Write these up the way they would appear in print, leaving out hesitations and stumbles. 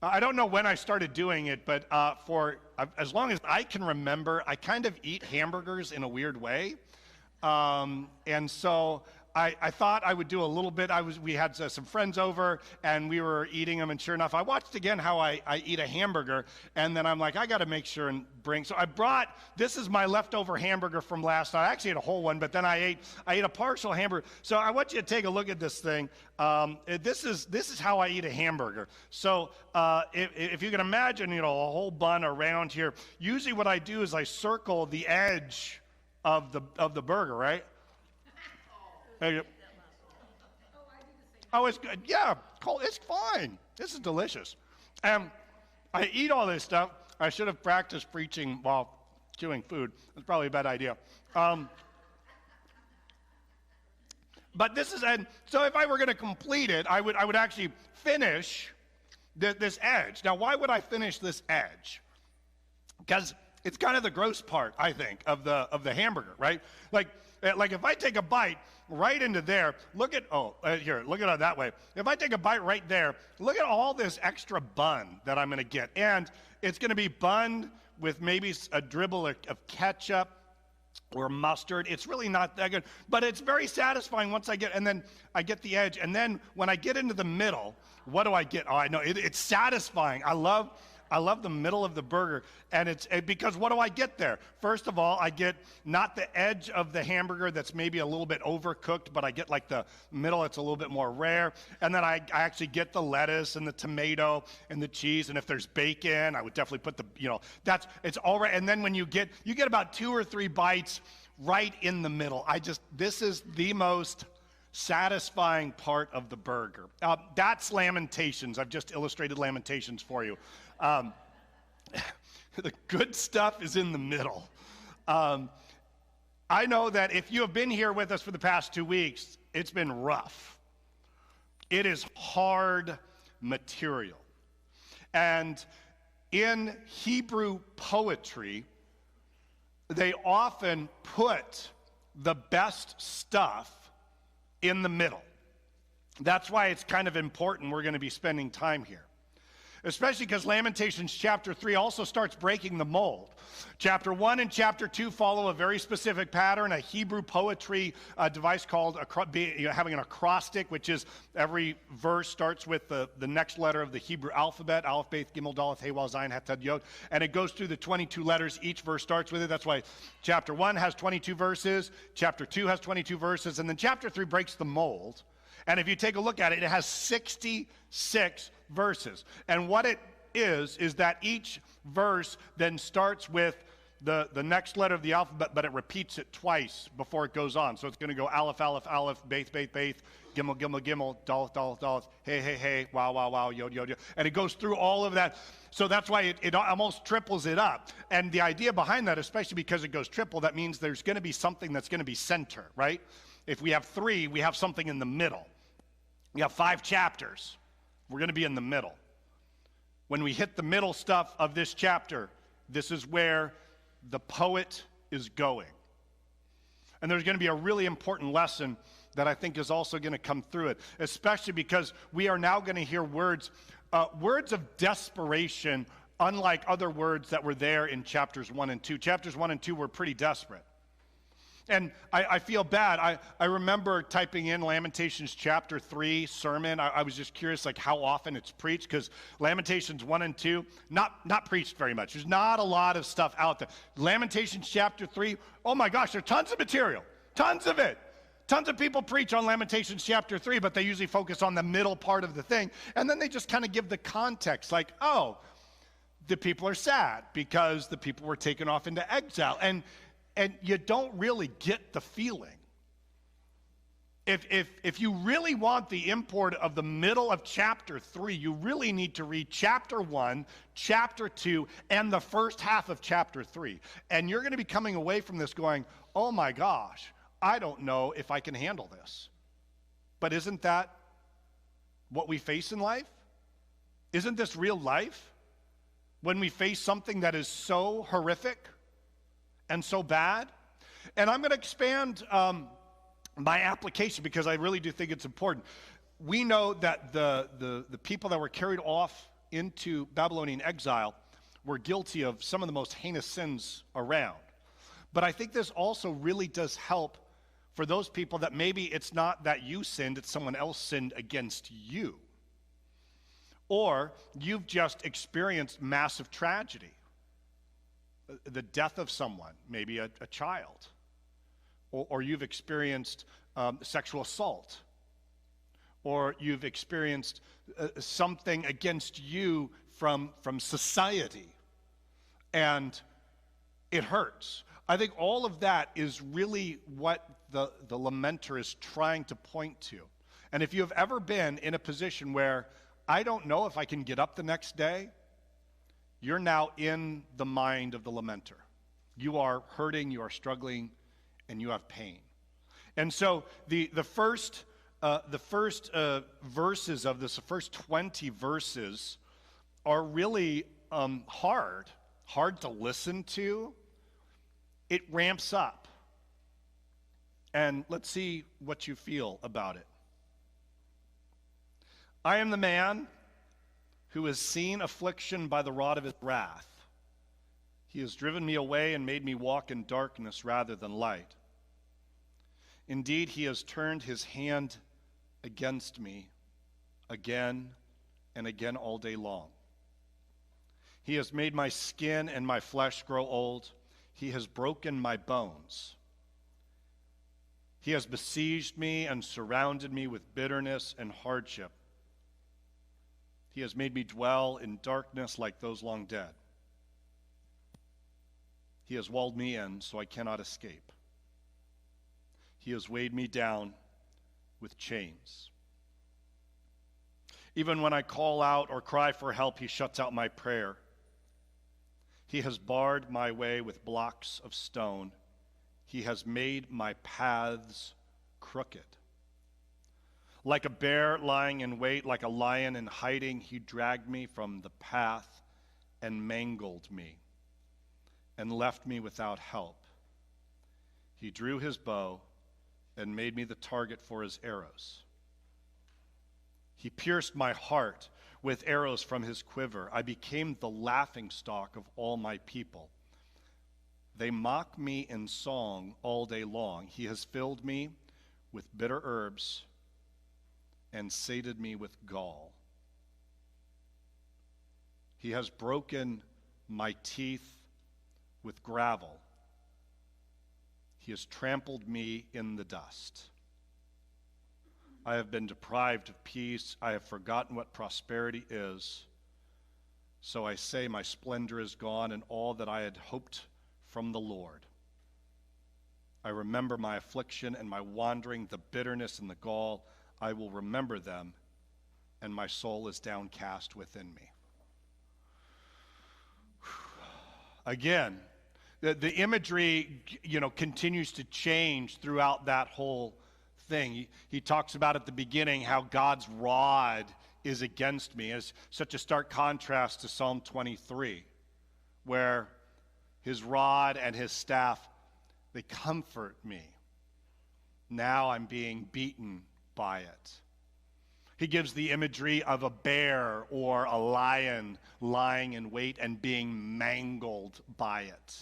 I don't know when I started doing it, but for as long as I can remember, I kind of eat hamburgers in a weird way. And so I thought I would do a little bit. We had some friends over, and we were eating them, and sure enough, I watched again how I eat a hamburger, and then I'm like, I got to make sure and bring. So I brought, this is my leftover hamburger from last night. I actually ate a whole one, but then I ate a partial hamburger. So I want you to take a look at this thing. This is how I eat a hamburger. So if you can imagine, a whole bun around here. Usually, what I do is I circle the edge of the burger, right? Oh, it's good. Yeah, it's fine. This is delicious. And I eat all this stuff. I should have practiced preaching while chewing food. That's probably a bad idea. But this is, and so if I were going to complete it, I would actually finish this edge. Now, why would I finish this edge? Because it's kind of the gross part, I think, of the hamburger, right? Like if I take a bite right into there, look at it that way. If I take a bite right there, look at all this extra bun that I'm going to get. And it's going to be bun with maybe a dribble of ketchup or mustard. It's really not that good, but it's very satisfying once I get the edge. And then when I get into the middle, what do I get? Oh, I know, it's satisfying. I love the middle of the burger, and because what do I get there? First of all, I get not the edge of the hamburger that's maybe a little bit overcooked, but I get like the middle that's a little bit more rare, and then I actually get the lettuce and the tomato and the cheese, and if there's bacon, I would definitely put it's all right. And then when you get about 2 or 3 bites right in the middle. This is the most satisfying part of the burger. That's Lamentations. I've just illustrated Lamentations for you. The good stuff is in the middle. I know that if you have been here with us for the past 2 weeks, it's been rough. It is hard material. And in Hebrew poetry, they often put the best stuff in the middle. That's why it's kind of important we're going to be spending time here. Especially because Lamentations chapter 3 also starts breaking the mold. Chapter 1 and chapter 2 follow a very specific pattern, a Hebrew poetry device called having an acrostic, which is every verse starts with the next letter of the Hebrew alphabet, Aleph, Beth, Gimel, Daleth, Hey, Wal, Zayin, Het, Ted, Yod, and it goes through the 22 letters. Each verse starts with it. That's why chapter 1 has 22 verses, chapter 2 has 22 verses, and then chapter 3 breaks the mold. And if you take a look at it, it has 66 verses. And what it is that each verse then starts with the next letter of the alphabet, but it repeats it twice before it goes on. So it's going to go Aleph, Aleph, Aleph, Beth, Beth, Beth, Gimel, Gimel, Gimel, Daleth, Daleth, Daleth, Hey, Hey, Hey, Wow, Wow, Wow, Yod, Yod, Yod. And it goes through all of that. So that's why it almost triples it up. And the idea behind that, especially because it goes triple, that means there's going to be something that's going to be center, right? If we have 3, we have something in the middle. We have 5 chapters. We're going to be in the middle. When we hit the middle stuff of this chapter, this is where the poet is going. And there's going to be a really important lesson that I think is also going to come through it, especially because we are now going to hear words of desperation, unlike other words that were there in chapters 1 and 2. Chapters 1 and 2 were pretty desperate. And I feel bad. I remember typing in Lamentations chapter 3 sermon. I was just curious like how often it's preached, because Lamentations 1 and 2, not preached very much. There's not a lot of stuff out there. Lamentations chapter 3, oh my gosh, there's tons of material. Tons of it. Tons of people preach on Lamentations chapter 3, but they usually focus on the middle part of the thing. And then they just kind of give the context like, oh, the people are sad because the people were taken off into exile. And you don't really get the feeling. If you really want the import of the middle of chapter 3, you really need to read chapter 1, chapter 2, and the first half of chapter 3. And you're going to be coming away from this going, oh my gosh, I don't know if I can handle this. But isn't that what we face in life? Isn't this real life? When we face something that is so horrific and so bad? And I'm going to expand my application because I really do think it's important. We know that the people that were carried off into Babylonian exile were guilty of some of the most heinous sins around. But I think this also really does help for those people that maybe it's not that you sinned, it's someone else sinned against you. Or you've just experienced massive tragedy. The death of someone, maybe a child. Or you've experienced sexual assault. Or you've experienced something against you from society. And it hurts. I think all of that is really what the lamenter is trying to point to. And if you have ever been in a position where I don't know if I can get up the next day, you're now in the mind of the lamenter. You are hurting, you are struggling, and you have pain. And so the first verses of this, the first 20 verses, are really hard to listen to. It ramps up. And let's see what you feel about it. I am the man who has seen affliction by the rod of his wrath. He has driven me away and made me walk in darkness rather than light. Indeed, he has turned his hand against me again and again all day long. He has made my skin and my flesh grow old. He has broken my bones. He has besieged me and surrounded me with bitterness and hardship. He has made me dwell in darkness like those long dead. He has walled me in so I cannot escape. He has weighed me down with chains. Even when I call out or cry for help, he shuts out my prayer. He has barred my way with blocks of stone. He has made my paths crooked. Like a bear lying in wait, like a lion in hiding, he dragged me from the path and mangled me and left me without help. He drew his bow and made me the target for his arrows. He pierced my heart with arrows from his quiver. I became the laughingstock of all my people. They mock me in song all day long. He has filled me with bitter herbs and sated me with gall. He has broken my teeth with gravel. He has trampled me in the dust. I have been deprived of peace. I have forgotten what prosperity is. So I say, my splendor is gone, and all that I had hoped from the Lord. I remember my affliction and my wandering, the bitterness and the gall. I will remember them, and my soul is downcast within me. Again, the imagery, continues to change throughout that whole thing. He talks about at the beginning how God's rod is against me. It's such a stark contrast to Psalm 23, where his rod and his staff, they comfort me. Now I'm being beaten by it. He gives the imagery of a bear or a lion lying in wait and being mangled by it.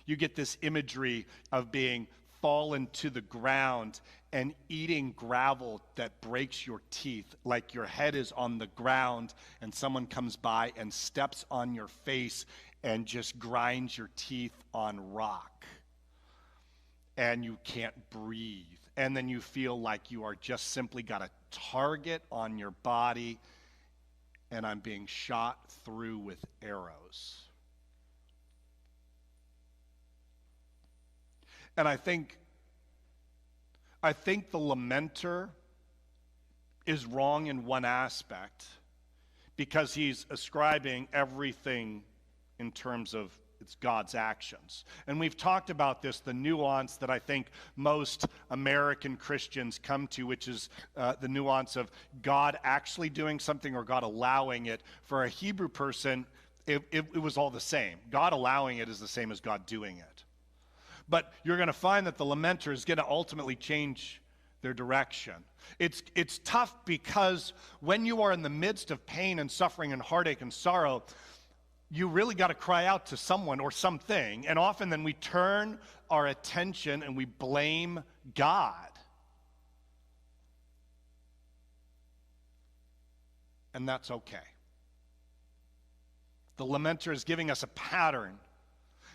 You get this imagery of being fallen to the ground and eating gravel that breaks your teeth, like your head is on the ground and someone comes by and steps on your face and just grinds your teeth on rock. And you can't breathe. And then you feel like you are just simply got a target on your body, and I'm being shot through with arrows. And I think the lamenter is wrong in one aspect, because he's ascribing everything in terms of it's God's actions. And we've talked about this, the nuance that I think most American Christians come to, which is the nuance of God actually doing something or God allowing it. For a Hebrew person, it was all the same. God allowing it is the same as God doing it. But you're going to find that the lamenter is going to ultimately change their direction. It's tough because when you are in the midst of pain and suffering and heartache and sorrow, you really got to cry out to someone or something. And often then we turn our attention and we blame God. And that's okay. The lamenter is giving us a pattern,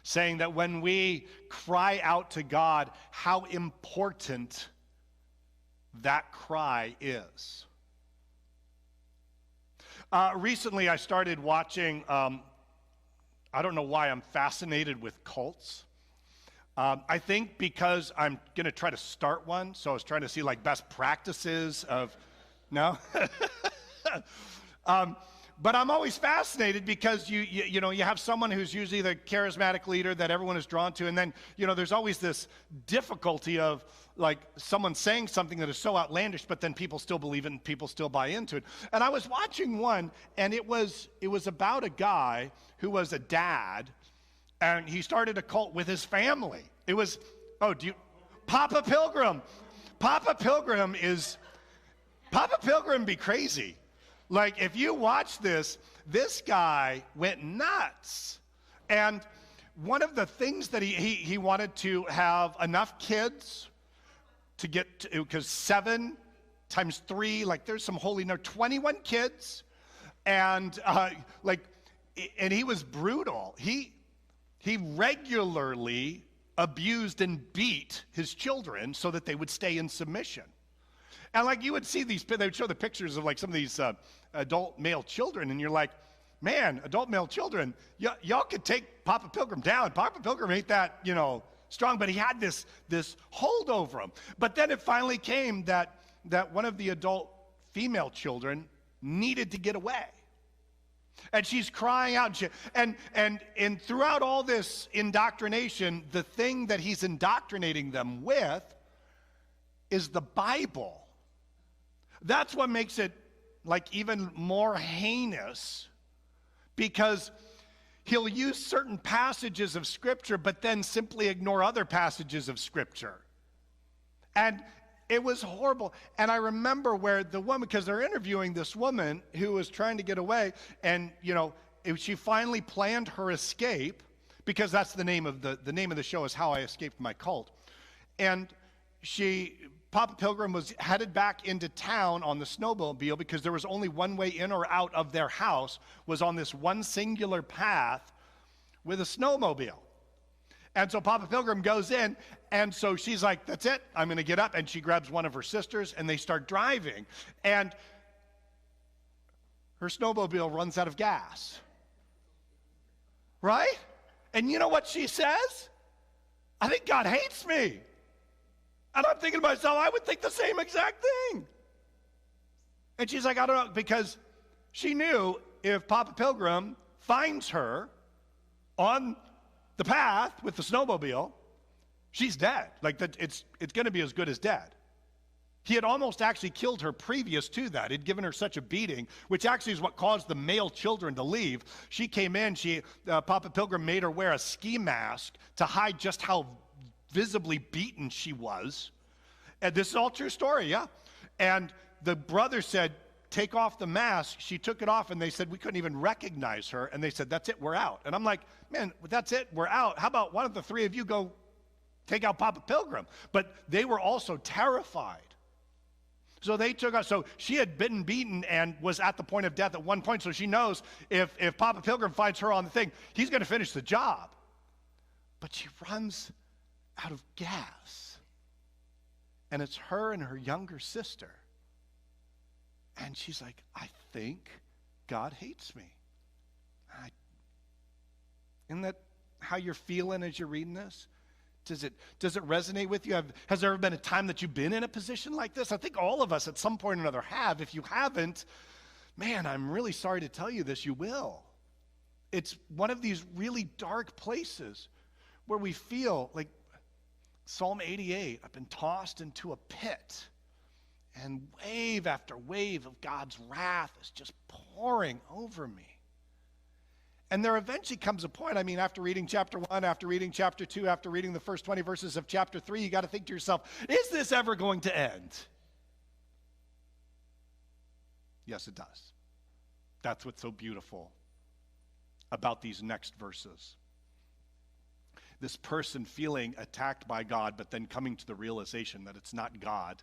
saying that when we cry out to God, how important that cry is. Recently, I started watching, I don't know why I'm fascinated with cults. I think because I'm going to try to start one, so I was trying to see like best practices of, no? But I'm always fascinated because you know, you have someone who's usually the charismatic leader that everyone is drawn to, and then, you know, there's always this difficulty of like someone saying something that is so outlandish, but then people still believe it and people still buy into it. And I was watching one, and it was about a guy who was a dad, and he started a cult with his family. It was, Papa Pilgrim. Papa Pilgrim be crazy. Like, if you watch this guy went nuts. And one of the things that he wanted to have enough kids to get to, because 7 times 3, like there's some holy number, 21 kids. And and he was brutal. He regularly abused and beat his children so that they would stay in submission. And like you would see they would show the pictures of like some of these adult male children, and you're like, man, adult male children, y'all could take Papa Pilgrim down. Papa Pilgrim ain't that, strong, but he had this hold over him. But then it finally came that one of the adult female children needed to get away. And she's crying out, and throughout all this indoctrination, the thing that he's indoctrinating them with is the Bible. That's what makes it like even more heinous, because he'll use certain passages of Scripture, but then simply ignore other passages of Scripture. And it was horrible. And I remember where the woman, because they're interviewing this woman who was trying to get away, and she finally planned her escape, because that's the name of the show is How I Escaped My Cult. And Papa Pilgrim was headed back into town on the snowmobile, because there was only one way in or out of their house was on this one singular path with a snowmobile. And so Papa Pilgrim goes in, and so she's like, that's it, I'm going to get up. And she grabs one of her sisters, and they start driving. And her snowmobile runs out of gas. Right? And you know what she says? I think God hates me. And I'm thinking to myself, I would think the same exact thing. And she's like, I don't know, because she knew if Papa Pilgrim finds her on the path with the snowmobile, she's dead. Like, that, it's going to be as good as dead. He had almost actually killed her previous to that. He'd given her such a beating, which actually is what caused the male children to leave. She came in, Papa Pilgrim made her wear a ski mask to hide just how visibly beaten she was. And this is all true story, yeah. And the brother said, take off the mask. She took it off, and they said, we couldn't even recognize her. And they said, that's it, we're out. And I'm like, man, that's it, we're out. How about why don't the three of you go take out Papa Pilgrim? But they were also terrified. So they took out, so she had been beaten and was at the point of death at one point. So she knows if Papa Pilgrim finds her on the thing, he's going to finish the job. But she runs out of gas. And it's her and her younger sister. And she's like, I think God hates me. Isn't that how you're feeling as you're reading this? Does it resonate with you? Has there ever been a time that you've been in a position like this? I think all of us at some point or another have. If you haven't, man, I'm really sorry to tell you this, you will. It's one of these really dark places where we feel like Psalm 88, I've been tossed into a pit, and wave after wave of God's wrath is just pouring over me. And there eventually comes a point, I mean, after reading chapter 1, after reading chapter 2, after reading the first 20 verses of chapter 3, you got to think to yourself, is this ever going to end? Yes, it does. That's what's so beautiful about these next verses. This person feeling attacked by God, but then coming to the realization that it's not God.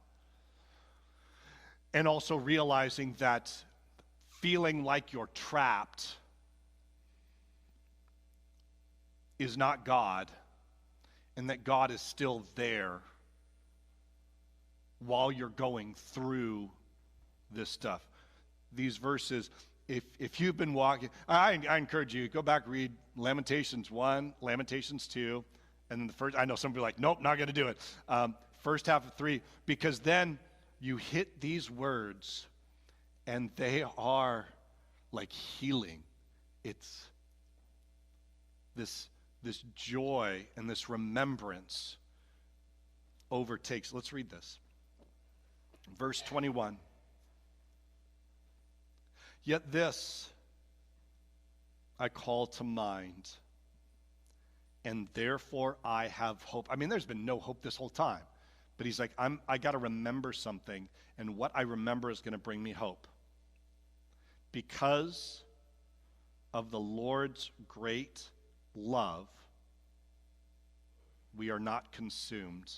And also realizing that feeling like you're trapped is not God, and that God is still there while you're going through this stuff. These verses, if you've been walking, I encourage you, go back, read Lamentations 1, Lamentations 2, and then the first, I know some people are like, nope, not going to do it. First half of 3, because then you hit these words, and they are like healing. It's this joy and this remembrance overtakes. Let's read this. Verse 21. Yet this I call to mind, and therefore I have hope. I mean, there's been no hope this whole time. But he's like, I got to remember something, and what I remember is going to bring me hope. Because of the Lord's great love, we are not consumed,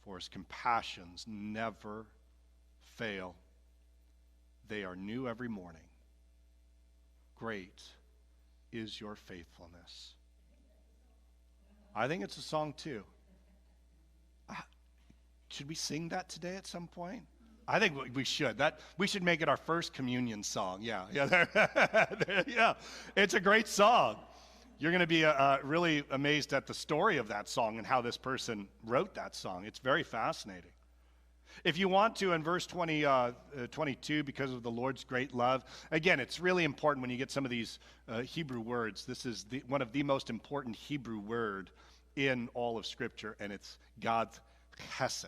for his compassions never fail. They are new every morning. Great is your faithfulness. I think it's a song too. Should we sing that today at some point? I think we should. We should make it our first communion song. Yeah. Yeah. It's a great song. You're going to be really amazed at the story of that song and how this person wrote that song. It's very fascinating. If you want to, in verse 22, because of the Lord's great love, again, it's really important when you get some of these Hebrew words. This is one of the most important Hebrew word in all of Scripture, and it's God's chesed.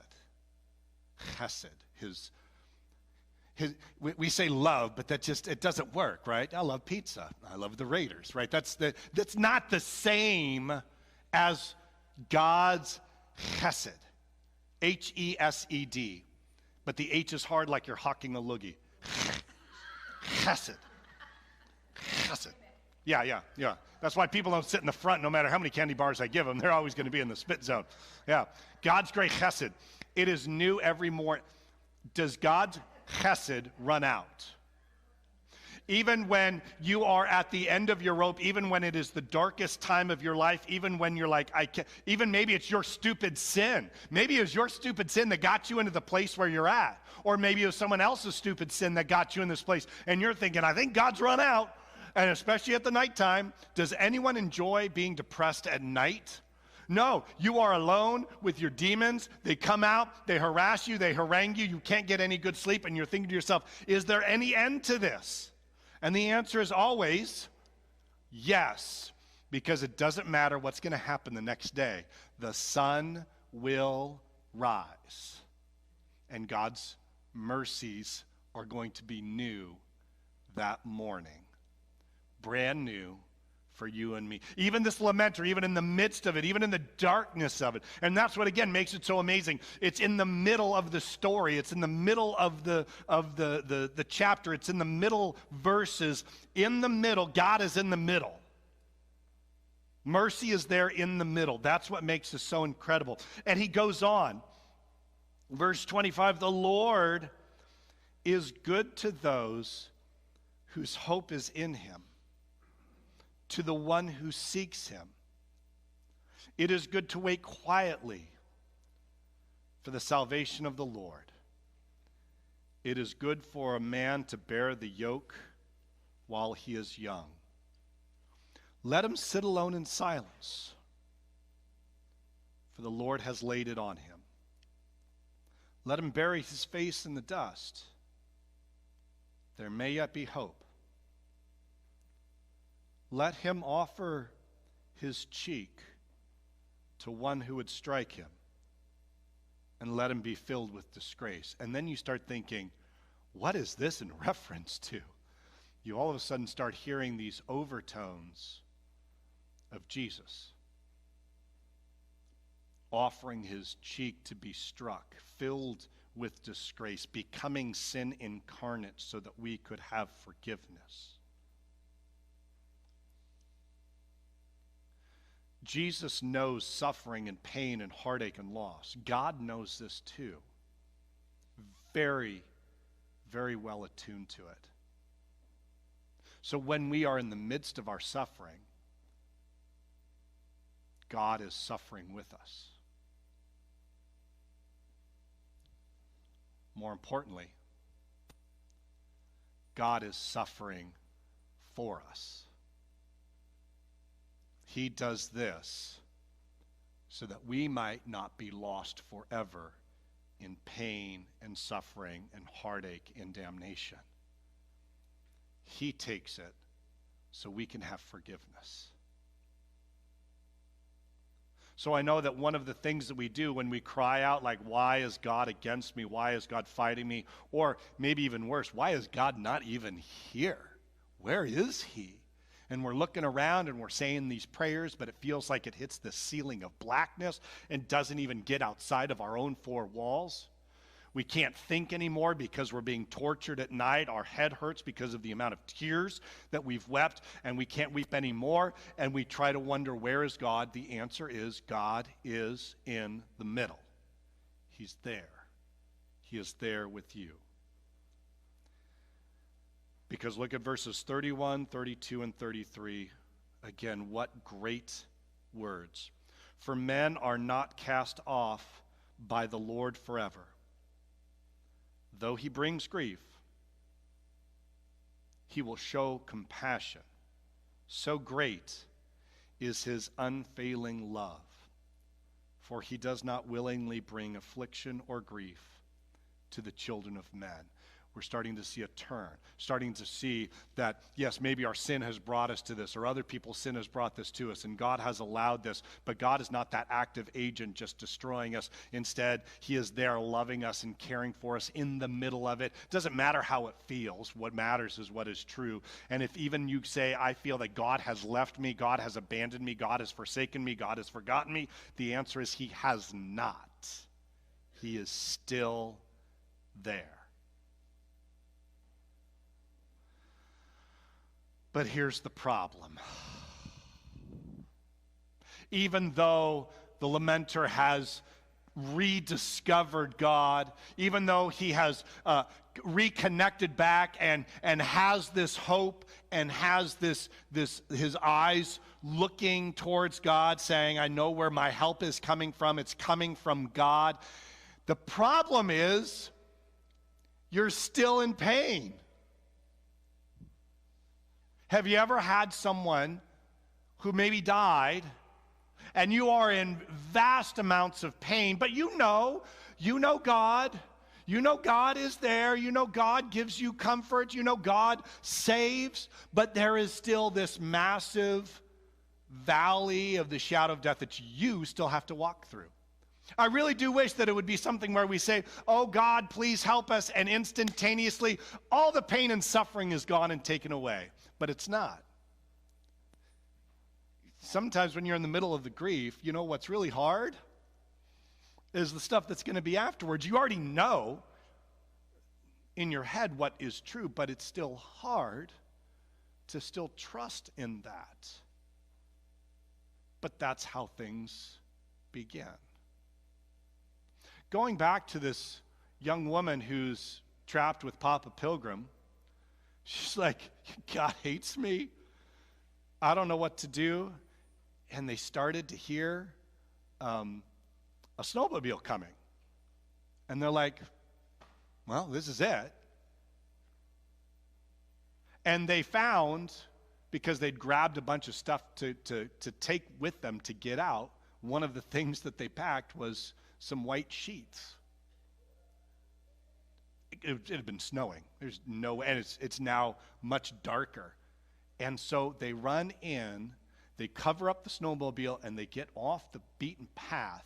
Chesed. We say love, but it doesn't work, right? I love pizza. I love the Raiders, right? That's not the same as God's chesed. H-E-S-E-D. But the H is hard like you're hawking a loogie. Chesed. Chesed. Yeah. That's why people don't sit in the front no matter how many candy bars I give them. They're always going to be in the spit zone. Yeah. God's great chesed. It is new every morning. Does God's chesed run out? Even when you are at the end of your rope, even when it is the darkest time of your life, even when you're like, even maybe it's your stupid sin. Maybe it was your stupid sin that got you into the place where you're at. Or maybe it was someone else's stupid sin that got you in this place. And you're thinking, I think God's run out. And especially at the nighttime, does anyone enjoy being depressed at night? No, you are alone with your demons. They come out, they harass you, they harangue you. You can't get any good sleep. And you're thinking to yourself, is there any end to this? And the answer is always yes, because it doesn't matter what's going to happen the next day. The sun will rise, and God's mercies are going to be new that morning. Brand new for you and me. Even this lamenter, even in the midst of it, even in the darkness of it. And that's what, again, makes it so amazing. It's in the middle of the story. It's in the middle of the chapter. It's in the middle verses. In the middle, God is in the middle. Mercy is there in the middle. That's what makes this so incredible. And he goes on. Verse 25, the Lord is good to those whose hope is in him, to the one who seeks him. It is good to wait quietly for the salvation of the Lord. It is good for a man to bear the yoke while he is young. Let him sit alone in silence, for the Lord has laid it on him. Let him bury his face in the dust. There may yet be hope. Let him offer his cheek to one who would strike him, and let him be filled with disgrace. And then you start thinking, what is this in reference to? you all of a sudden start hearing these overtones of Jesus offering his cheek to be struck, filled with disgrace, becoming sin incarnate so that we could have forgiveness. Jesus knows suffering and pain and heartache and loss. God knows this too. Very, very well attuned to it. So when we are in the midst of our suffering, God is suffering with us. More importantly, God is suffering for us. He does this so that we might not be lost forever in pain and suffering and heartache and damnation. He takes it so we can have forgiveness. So I know that one of the things that we do when we cry out like, why is God against me? Why is God fighting me? Or maybe even worse, why is God not even here? Where is he? And we're looking around and we're saying these prayers, but it feels like it hits the ceiling of blackness and doesn't even get outside of our own four walls. We can't think anymore because we're being tortured at night. Our head hurts because of the amount of tears that we've wept, and we can't weep anymore. And we try to wonder, where is God? The answer is God is in the middle. He's there. He is there with you. Because look at verses 31, 32, and 33. Again, what great words. For men are not cast off by the Lord forever. Though he brings grief, he will show compassion. So great is his unfailing love. For he does not willingly bring affliction or grief to the children of men. We're starting to see a turn, starting to see that, yes, maybe our sin has brought us to this, or other people's sin has brought this to us, and God has allowed this, but God is not that active agent just destroying us. Instead, he is there loving us and caring for us in the middle of it. It doesn't matter how it feels. What matters is what is true. And if even you say, I feel that God has left me, God has abandoned me, God has forsaken me, God has forgotten me, the answer is he has not. He is still there. But here's the problem. Even though the lamenter has rediscovered God, even though he has reconnected back and has this hope and has this his eyes looking towards God, saying, I know where my help is coming from. It's coming from God. The problem is you're still in pain. Have you ever had someone who maybe died and you are in vast amounts of pain, but you know God. You know God is there. You know God gives you comfort. You know God saves, but there is still this massive valley of the shadow of death that you still have to walk through. I really do wish that it would be something where we say, oh God, please help us, and instantaneously all the pain and suffering is gone and taken away. But it's not. Sometimes when you're in the middle of the grief, you know what's really hard is the stuff that's going to be afterwards. You already know in your head what is true, but it's still hard to still trust in that. But that's how things begin. Going back to this young woman who's trapped with Papa Pilgrim, she's like, God hates me. I don't know what to do. And they started to hear a snowmobile coming. And they're like, well, this is it. And they found, because they'd grabbed a bunch of stuff to take with them to get out, one of the things that they packed was some white sheets. It had been snowing. There's no, and it's now much darker. And so they run in, they cover up the snowmobile, and they get off the beaten path.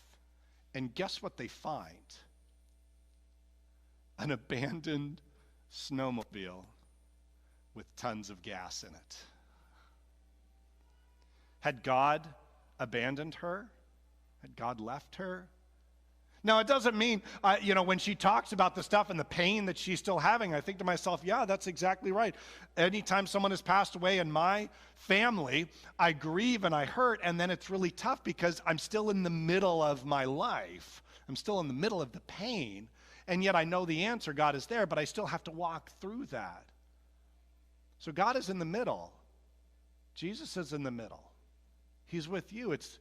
And guess what they find? An abandoned snowmobile with tons of gas in it. Had God abandoned her? Had God left her? Now, it doesn't mean, when she talks about the stuff and the pain that she's still having, I think to myself, yeah, that's exactly right. Anytime someone has passed away in my family, I grieve and I hurt, and then it's really tough because I'm still in the middle of my life. I'm still in the middle of the pain, and yet I know the answer, God is there, but I still have to walk through that. So God is in the middle. Jesus is in the middle. He's with you. It's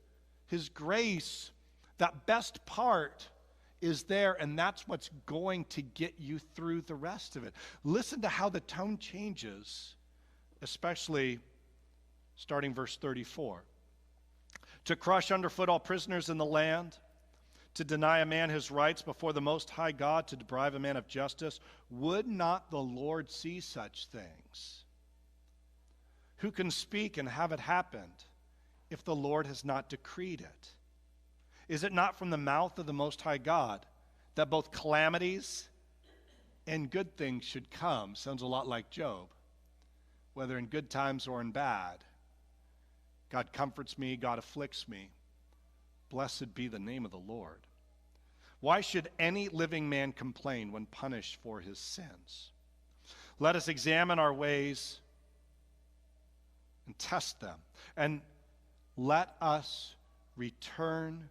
His grace. That best part is there, and that's what's going to get you through the rest of it. Listen to how the tone changes, especially starting verse 34. To crush underfoot all prisoners in the land, to deny a man his rights before the Most High God, to deprive a man of justice. Would not the Lord see such things? Who can speak and have it happened if the Lord has not decreed it? Is it not from the mouth of the Most High God that both calamities and good things should come? Sounds a lot like Job. Whether in good times or in bad, God comforts me, God afflicts me. Blessed be the name of the Lord. Why should any living man complain when punished for his sins? Let us examine our ways and test them, and let us return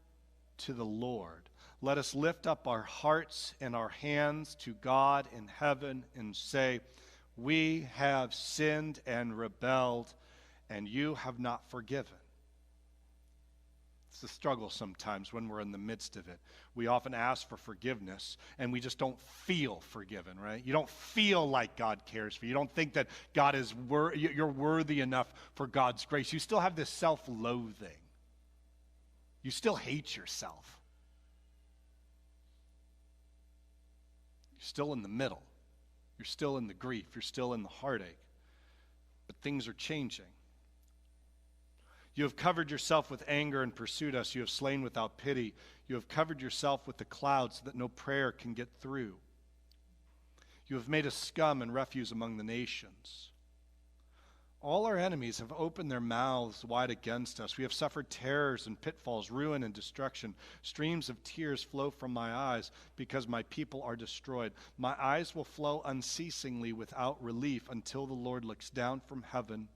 to the Lord. Let us lift up our hearts and our hands to God in heaven and say, we have sinned and rebelled, and you have not forgiven. It's a struggle sometimes when we're in the midst of it. We often ask for forgiveness, and we just don't feel forgiven, right? You don't feel like God cares for you. You don't think that God is you're worthy enough for God's grace. You still have this self-loathing. You still hate yourself. You're still in the middle. You're still in the grief. You're still in the heartache. But things are changing. You have covered yourself with anger and pursued us. You have slain without pity. You have covered yourself with the clouds so that no prayer can get through. You have made us scum and refuse among the nations. All our enemies have opened their mouths wide against us. We have suffered terrors and pitfalls, ruin and destruction. Streams of tears flow from my eyes because my people are destroyed. My eyes will flow unceasingly without relief until the Lord looks down from heaven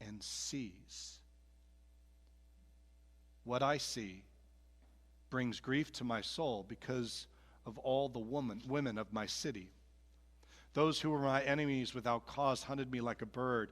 and sees. What I see brings grief to my soul because of all the women of my city. Those who were my enemies without cause hunted me like a bird.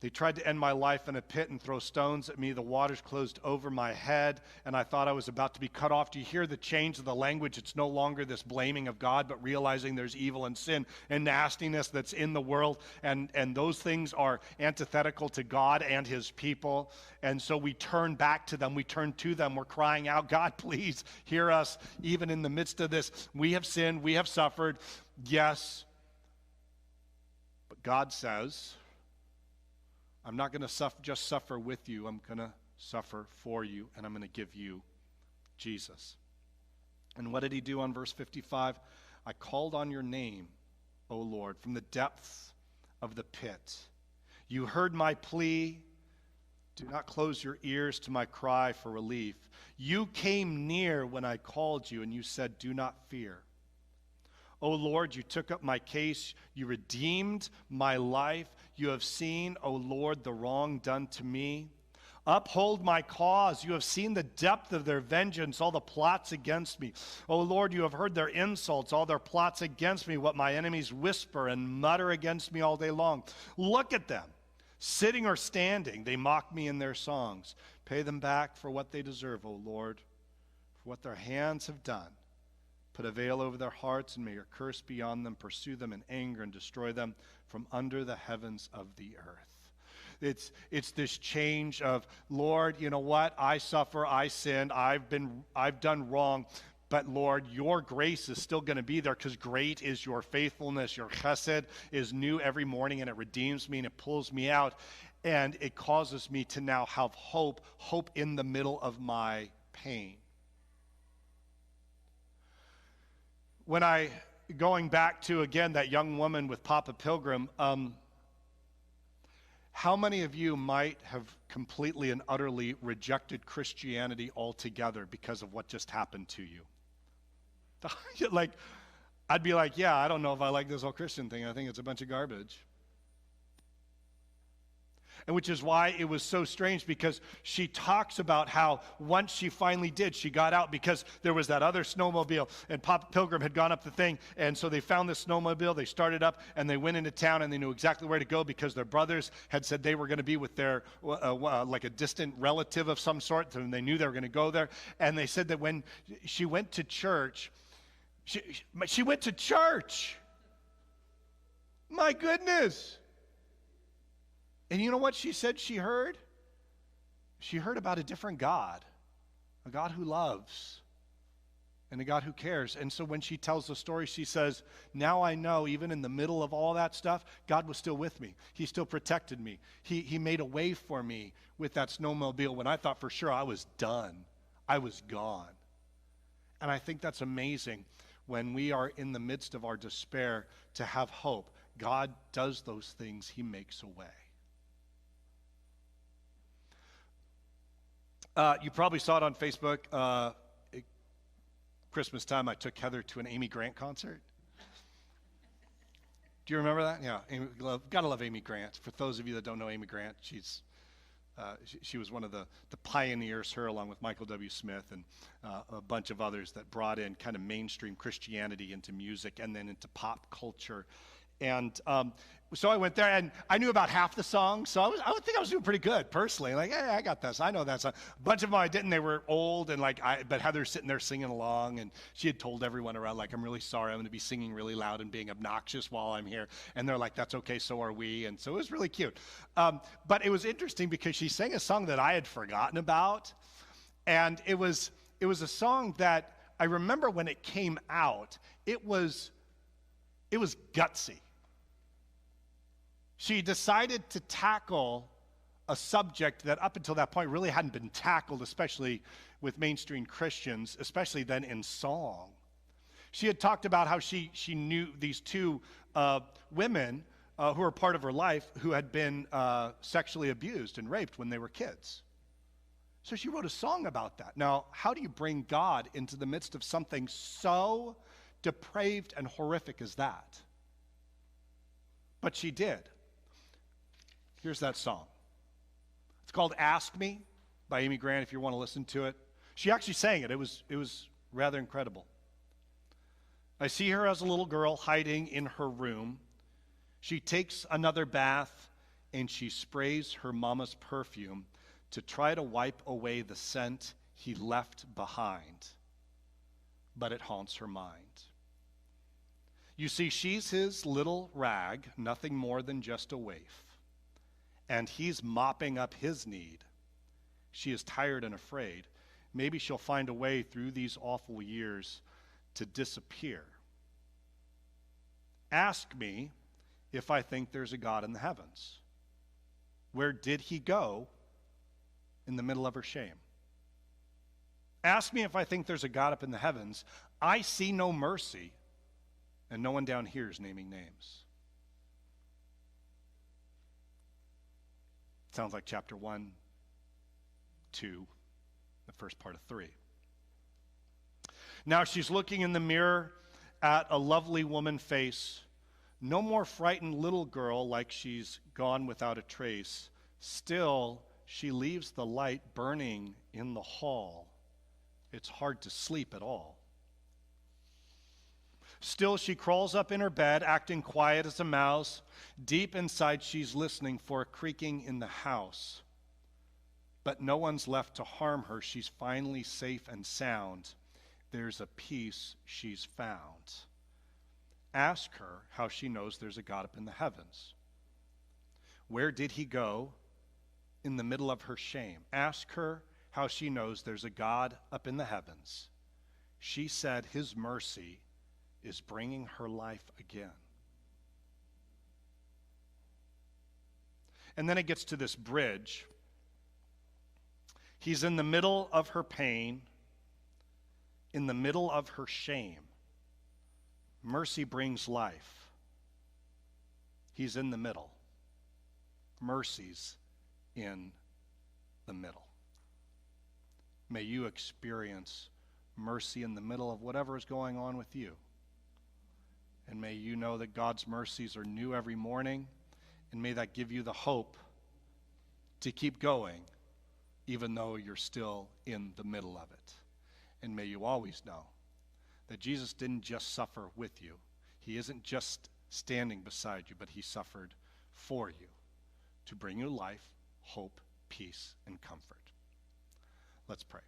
They tried to end my life in a pit and throw stones at me. The waters closed over my head, and I thought I was about to be cut off. Do you hear the change of the language? It's no longer this blaming of God, but realizing there's evil and sin and nastiness that's in the world, and those things are antithetical to God and His people. And so we turn back to them. We turn to them. We're crying out, God, please hear us even in the midst of this. We have sinned. We have suffered. Yes. But God says, I'm not going to just suffer with you. I'm going to suffer for you, and I'm going to give you Jesus. And what did He do on verse 55? I called on your name, O Lord, from the depths of the pit. You heard my plea. Do not close your ears to my cry for relief. You came near when I called you, and you said, do not fear. O Lord, you took up my case. You redeemed my life. You have seen, O Lord, the wrong done to me. Uphold my cause. You have seen the depth of their vengeance, all the plots against me. O Lord, you have heard their insults, all their plots against me, what my enemies whisper and mutter against me all day long. Look at them, sitting or standing. They mock me in their songs. Pay them back for what they deserve, O Lord, for what their hands have done. Put a veil over their hearts, and may your curse be on them. Pursue them in anger and destroy them from under the heavens of the earth. It's this change of, Lord, you know what? I suffer, I sinned, I've done wrong, but Lord, your grace is still going to be there because great is your faithfulness. Your chesed is new every morning, and it redeems me and it pulls me out, and it causes me to now have hope in the middle of my pain. When going back to, again, that young woman with Papa Pilgrim, How many of you might have completely and utterly rejected Christianity altogether because of what just happened to you? Like, I'd be like, yeah, I don't know if I like this whole Christian thing. I think it's a bunch of garbage. And which is why it was so strange, because she talks about how once she finally did, she got out because there was that other snowmobile, and Papa Pilgrim had gone up the thing, and so they found this snowmobile, they started up, and they went into town, and they knew exactly where to go because their brothers had said they were going to be with their, like a distant relative of some sort, and they knew they were going to go there. And they said that when she went to church, she went to church. My goodness. And you know what she said she heard? She heard about a different God, a God who loves and a God who cares. And so when she tells the story, she says, now I know, even in the middle of all that stuff, God was still with me. He still protected me. He made a way for me with that snowmobile when I thought for sure I was done. I was gone. And I think that's amazing when we are in the midst of our despair to have hope. God does those things. He makes a way. You probably saw it on Facebook. At Christmas time, I took Heather to an Amy Grant concert. Do you remember that? Yeah, gotta love Amy Grant. For those of you that don't know Amy Grant, she was one of the pioneers, her along with Michael W. Smith and a bunch of others that brought in kind of mainstream Christianity into music and then into pop culture. And so I went there, and I knew about half the songs, so I would think I was doing pretty good, personally. Like, hey, I got this. I know that song. A bunch of them I didn't. They were old, and but Heather's sitting there singing along, and she had told everyone around, like, I'm really sorry. I'm going to be singing really loud and being obnoxious while I'm here. And they're like, that's okay, so are we. And so it was really cute. But it was interesting because she sang a song that I had forgotten about, and it was a song that I remember when it came out, it was gutsy. She decided to tackle a subject that up until that point really hadn't been tackled, especially with mainstream Christians, especially then in song. She had talked about how she knew these two women who were part of her life who had been sexually abused and raped when they were kids. So she wrote a song about that. Now, how do you bring God into the midst of something so depraved and horrific as that? But she did. Here's that song. It's called Ask Me by Amy Grant, if you want to listen to it. She actually sang it. It was rather incredible. I see her as a little girl hiding in her room. She takes another bath and she sprays her mama's perfume to try to wipe away the scent he left behind. But it haunts her mind. You see, she's his little rag, nothing more than just a waif. And he's mopping up his need. She is tired and afraid. Maybe she'll find a way through these awful years to disappear. Ask me if I think there's a God in the heavens. Where did he go in the middle of her shame? Ask me if I think there's a God up in the heavens. I see no mercy, and no one down here is naming names. Sounds like chapter 1, 2, the first part of 3. Now she's looking in the mirror at a lovely woman face. No more frightened little girl like she's gone without a trace. Still, she leaves the light burning in the hall. It's hard to sleep at all. Still, she crawls up in her bed, acting quiet as a mouse. Deep inside, she's listening for a creaking in the house. But no one's left to harm her. She's finally safe and sound. There's a peace she's found. Ask her how she knows there's a God up in the heavens. Where did he go in the middle of her shame? Ask her how she knows there's a God up in the heavens. She said his mercy is bringing her life again. And then it gets to this bridge. He's in the middle of her pain, in the middle of her shame. Mercy brings life. He's in the middle. mercies in the middle. May you experience mercy in the middle of whatever is going on with you. And may you know that God's mercies are new every morning, and may that give you the hope to keep going even though you're still in the middle of it. And may you always know that Jesus didn't just suffer with you. He isn't just standing beside you, but he suffered for you to bring you life, hope, peace, and comfort. Let's pray.